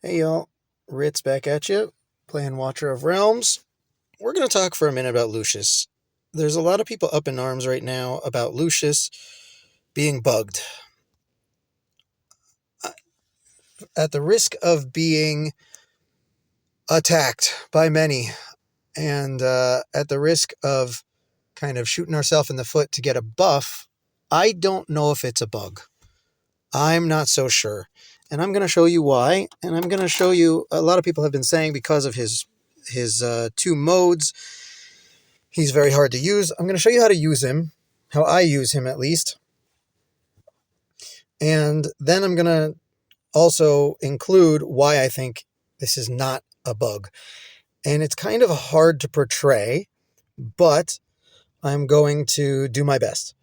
Hey y'all, Ritz back at you, playing Watcher of Realms. We're going to talk for a minute about Lucius. There's a lot of people up in arms right now about Lucius being bugged. At the risk of being attacked by many, and at the risk of kind of shooting ourselves in the foot to get a buff, I don't know if it's a bug. I'm not so sure. And I'm going to show you why. And I'm going to show you, a lot of people have been saying because of his two modes, he's very hard to use. I'm going to show you how to use him, how I use him at least. And then I'm going to also include why I think this is not a bug. And it's kind of hard to portray, but I'm going to do my best.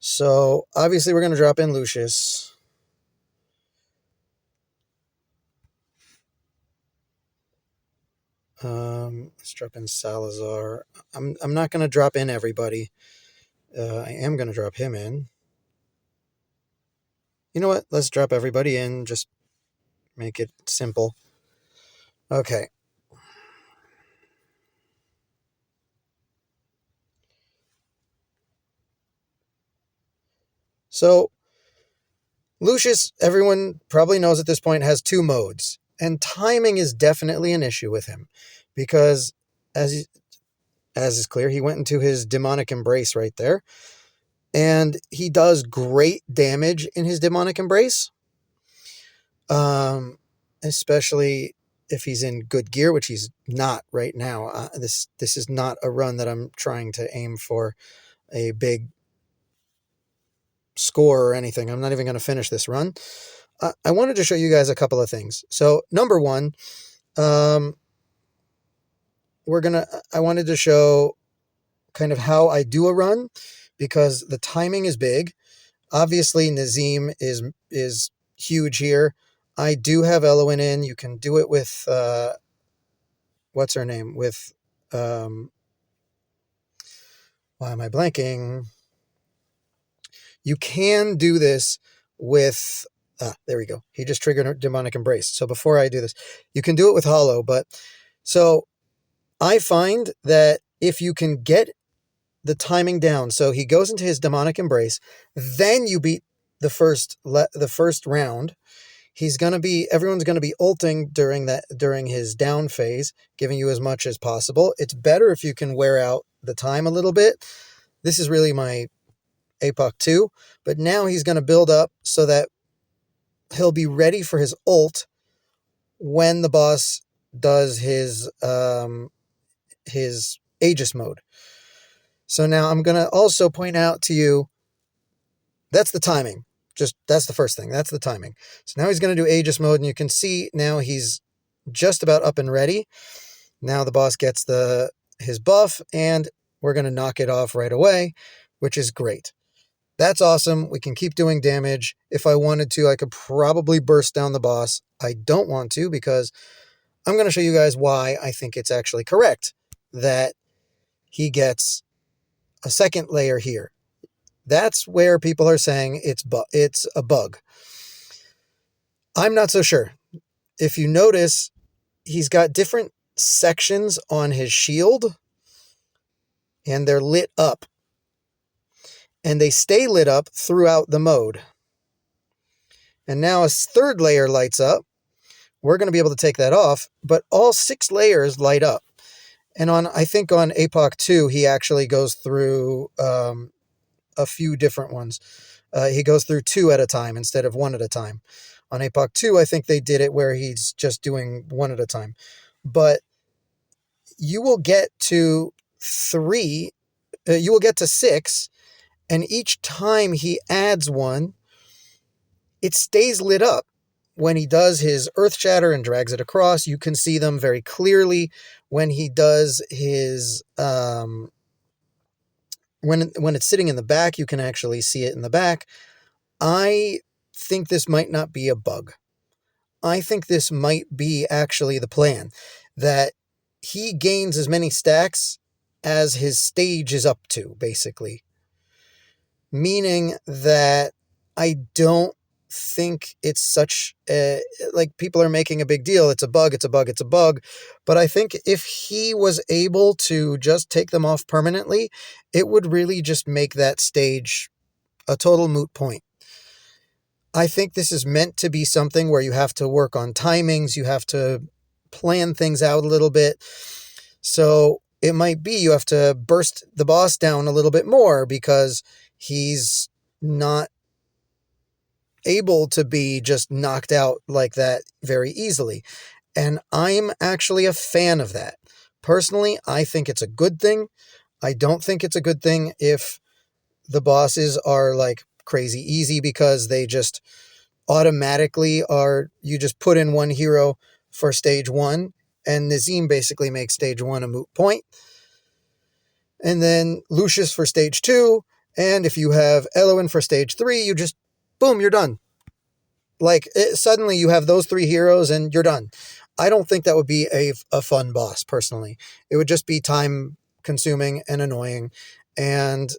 So obviously we're going to drop in Lucius. Let's drop in Salazar. I'm not going to drop in everybody. I am going to drop him in. You know what? Let's drop everybody in. Just make it simple. Okay. So Lucius, everyone probably knows at this point, has two modes. And timing is definitely an issue with him. Because as is clear, he went into his demonic embrace right there. And he does great damage in his demonic embrace. Especially if he's in good gear, which he's not right now. This is not a run that I'm trying to aim for a big score or anything. I'm not even going to finish this run. I wanted to show you guys a couple of things. So number one, I wanted to show kind of how I do a run because the timing is big. Obviously, Nazim is huge here. I do have Elowen in. You can do it with, what's her name? With, why am I blanking? You can do this with, there we go. He just triggered a demonic embrace. So before I do this, you can do it with Hollow. But so I find that if you can get the timing down, so he goes into his demonic embrace, then you beat the first round. Everyone's gonna be ulting during his down phase, giving you as much as possible. It's better if you can wear out the time a little bit. This is really my APOC 2, but now he's going to build up so that he'll be ready for his ult when the boss does his Aegis mode. So now I'm going to also point out to you, that's the timing. That's the first thing. That's the timing. So now he's going to do Aegis mode, and you can see now he's just about up and ready. Now the boss gets his buff, and we're going to knock it off right away, which is great. That's awesome. We can keep doing damage. If I wanted to, I could probably burst down the boss. I don't want to because I'm going to show you guys why I think it's actually correct that he gets a second layer here. That's where people are saying it's a bug. I'm not so sure. If you notice, he's got different sections on his shield, and they're lit up. And they stay lit up throughout the mode. And now a third layer lights up. We're going to be able to take that off, but all 6 layers light up. And I think on APOC 2, he actually goes through a few different ones. He goes through 2 at a time instead of 1 at a time. On APOC 2, I think they did it where he's just doing 1 at a time. But you will get to 3, you will get to 6, and each time he adds one, it stays lit up. When he does his Earth Shatter and drags it across, you can see them very clearly. When he does his, when it's sitting in the back, you can actually see it in the back. I think this might not be a bug. I think this might be actually the plan, that he gains as many stacks as his stage is up to, basically. Meaning that I don't think it's such a, like, people are making a big deal. It's a bug, it's a bug, it's a bug. But I think if he was able to just take them off permanently, it would really just make that stage a total moot point. I think this is meant to be something where you have to work on timings, you have to plan things out a little bit. So it might be you have to burst the boss down a little bit more because he's not able to be just knocked out like that very easily. And I'm actually a fan of that. Personally, I think it's a good thing. I don't think it's a good thing if the bosses are like crazy easy because they just automatically are, you just put in one hero for stage 1 and Nazim basically makes stage 1 a moot point. And then Lucius for stage 2, and if you have Eloin for stage 3, you just, boom, you're done. Like, suddenly you have those 3 heroes and you're done. I don't think that would be a fun boss, personally. It would just be time consuming and annoying, and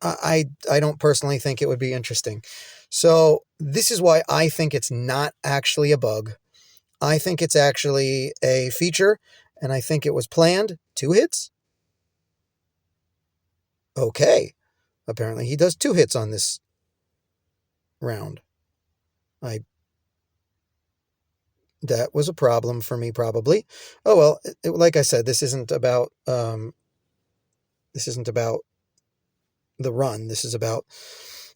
I don't personally think it would be interesting. So this is why I think it's not actually a bug. I think it's actually a feature, and I think it was planned. 2 hits? Okay. Apparently he does 2 hits on this round. That was a problem for me, probably. Oh well, like I said, this isn't about the run. This is about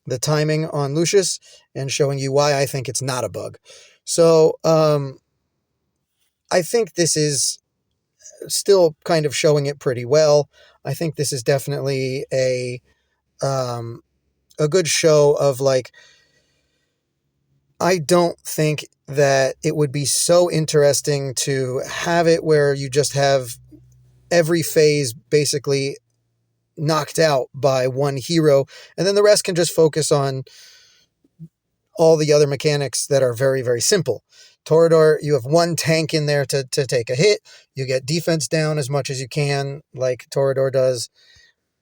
the timing on Lucius and showing you why I think it's not a bug. So I think this is still kind of showing it pretty well. I think this is definitely a good show of, like, I don't think that it would be so interesting to have it where you just have every phase basically knocked out by one hero, and then the rest can just focus on all the other mechanics that are very, very simple. Toreador, you have one tank in there to take a hit. You get defense down as much as you can, like Toreador does.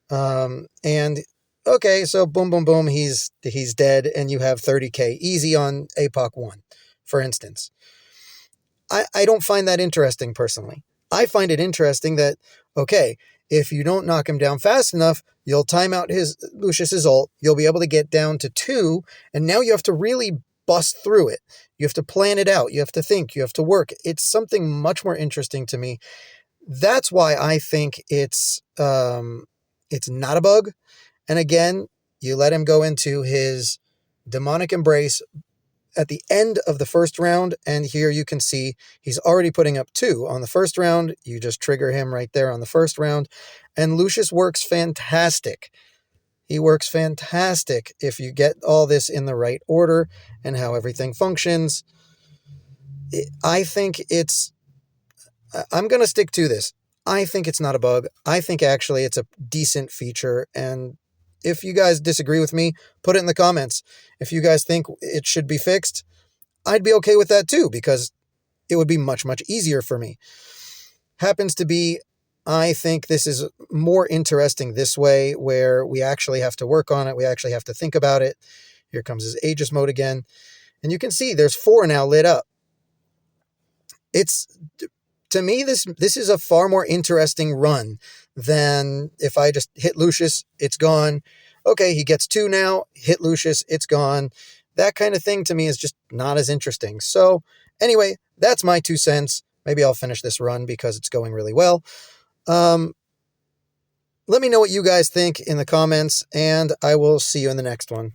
And okay, so boom, boom, boom, he's dead, and you have 30k easy on APOC 1, for instance. I don't find that interesting, personally. I find it interesting that, okay, if you don't knock him down fast enough, you'll time out Lucius's ult, you'll be able to get down to 2, and now you have to really bust through it. You have to plan it out, you have to think, you have to work. It's something much more interesting to me. That's why I think it's not a bug. And again, you let him go into his demonic embrace at the end of the first round, and here you can see he's already putting up 2 on the first round. You just trigger him right there on the first round, and Lucius works fantastic. He works fantastic if you get all this in the right order and how everything functions. I think I'm going to stick to this. I think it's not a bug. I think actually it's a decent feature, and if you guys disagree with me, put it in the comments. If you guys think it should be fixed, I'd be okay with that too, because it would be much, much easier for me. Happens to be, I think this is more interesting this way, where we actually have to work on it. We actually have to think about it. Here comes his Aegis mode again. And you can see there's 4 now lit up. To me, this is a far more interesting run than if I just hit Lucius, it's gone. Okay, he gets 2 now, hit Lucius, it's gone. That kind of thing to me is just not as interesting. So anyway, that's my 2 cents. Maybe I'll finish this run because it's going really well. Let me know what you guys think in the comments, and I will see you in the next one.